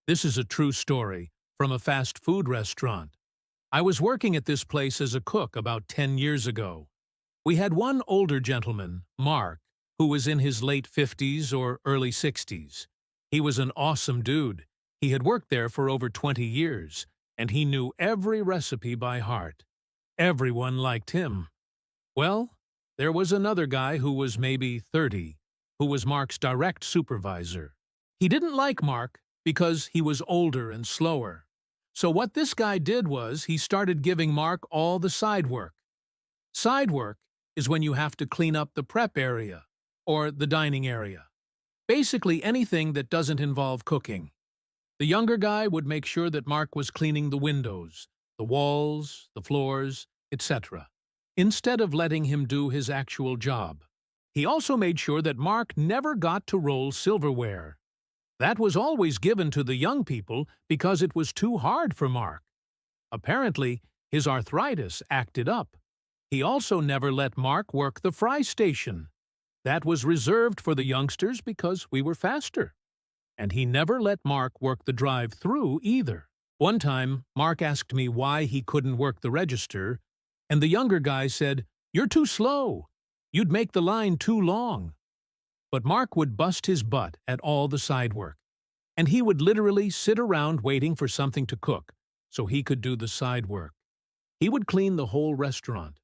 This is a true story from a fast food restaurant. I was working at this place as a cook about 10 years ago. We had one older gentleman, Mark, who was in his late 50s or early 60s. He was an awesome dude. He had worked there for over 20 years, and he knew every recipe by heart. Everyone liked him. Well, there was another guy who was maybe 30, who was Mark's direct supervisor. He didn't like Mark because he was older and slower. So what this guy did was he started giving Mark all the side work. Side work is when you have to clean up the prep area or the dining area. Basically anything that doesn't involve cooking. The younger guy would make sure that Mark was cleaning the windows, the walls, the floors, etc., instead of letting him do his actual job. He also made sure that Mark never got to roll silverware. That was always given to the young people because it was too hard for Mark. Apparently, his arthritis acted up. He also never let Mark work the fry station. That was reserved for the youngsters because we were faster. And he never let Mark work the drive-through either. One time, Mark asked me why he couldn't work the register, and the younger guy said, "You're too slow. You'd make the line too long." But Mark would bust his butt at all the side work, and he would literally sit around waiting for something to cook so he could do the side work. He would clean the whole restaurant.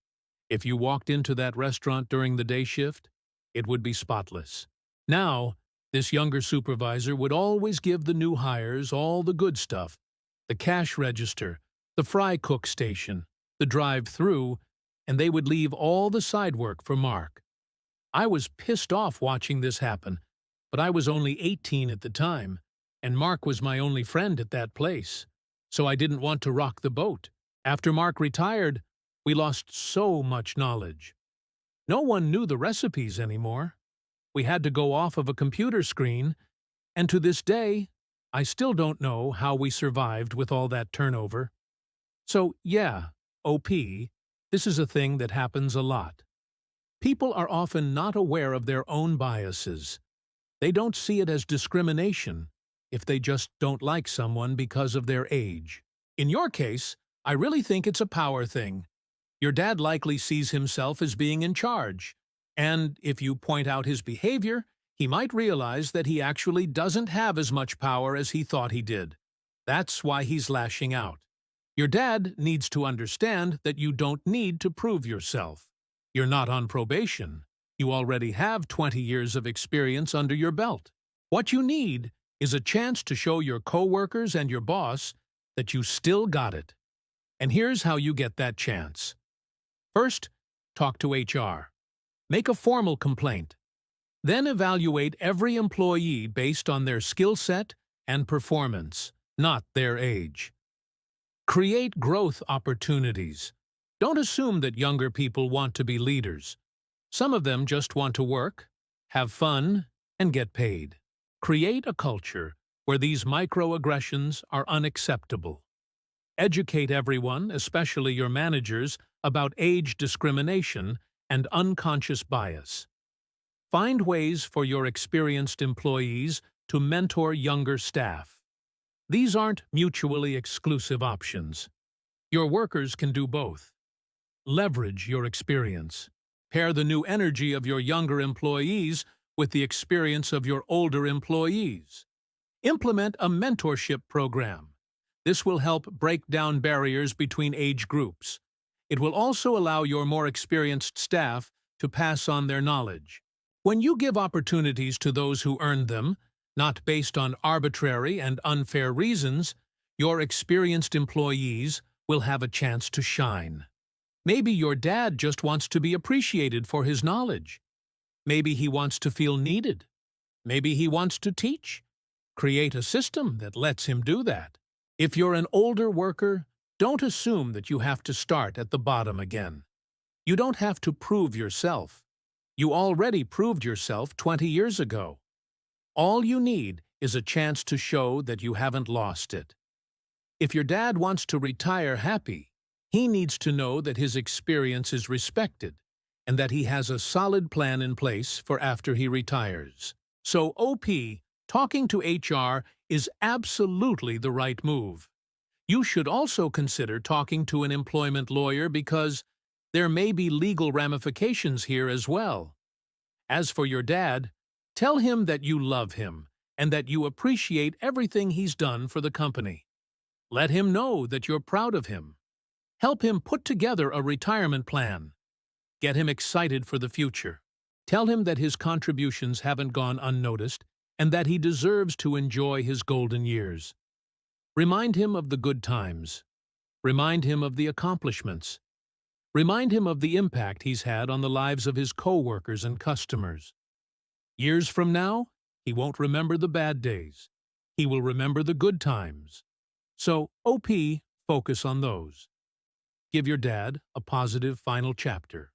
If you walked into that restaurant during the day shift, it would be spotless. Now, this younger supervisor would always give the new hires all the good stuff: the cash register, the fry cook station, the drive-through, and they would leave all the side work for Mark. I was pissed off watching this happen, but I was only 18 at the time, and Mark was my only friend at that place, so I didn't want to rock the boat. After Mark retired, we lost so much knowledge. No one knew the recipes anymore. We had to go off of a computer screen, and to this day, I still don't know how we survived with all that turnover. So yeah, OP, this is a thing that happens a lot. People are often not aware of their own biases. They don't see it as discrimination if they just don't like someone because of their age. In your case, I really think it's a power thing. Your dad likely sees himself as being in charge, and if you point out his behavior, he might realize that he actually doesn't have as much power as he thought he did. That's why he's lashing out. Your dad needs to understand that you don't need to prove yourself. You're not on probation. You already have 20 years of experience under your belt. What you need is a chance to show your coworkers and your boss that you still got it. And here's how you get that chance. First, talk to HR. Make a formal complaint. Then evaluate every employee based on their skill set and performance, not their age. Create growth opportunities. Don't assume that younger people want to be leaders. Some of them just want to work, have fun, and get paid. Create a culture where these microaggressions are unacceptable. Educate everyone, especially your managers, about age discrimination and unconscious bias. Find ways for your experienced employees to mentor younger staff. These aren't mutually exclusive options. Your workers can do both. Leverage your experience. Pair the new energy of your younger employees with the experience of your older employees. Implement a mentorship program. This will help break down barriers between age groups. It will also allow your more experienced staff to pass on their knowledge. When you give opportunities to those who earned them, not based on arbitrary and unfair reasons, your experienced employees will have a chance to shine. Maybe your dad just wants to be appreciated for his knowledge. Maybe he wants to feel needed. Maybe he wants to teach. Create a system that lets him do that. If you're an older worker, don't assume that you have to start at the bottom again. You don't have to prove yourself. You already proved yourself 20 years ago. All you need is a chance to show that you haven't lost it. If your dad wants to retire happy, he needs to know that his experience is respected and that he has a solid plan in place for after he retires. So OP, talking to HR is absolutely the right move. You should also consider talking to an employment lawyer because there may be legal ramifications here as well. As for your dad, tell him that you love him and that you appreciate everything he's done for the company. Let him know that you're proud of him. Help him put together a retirement plan. Get him excited for the future. Tell him that his contributions haven't gone unnoticed and that he deserves to enjoy his golden years. Remind him of the good times. Remind him of the accomplishments. Remind him of the impact he's had on the lives of his coworkers and customers. Years from now, he won't remember the bad days. He will remember the good times. So, OP, focus on those. Give your dad a positive final chapter.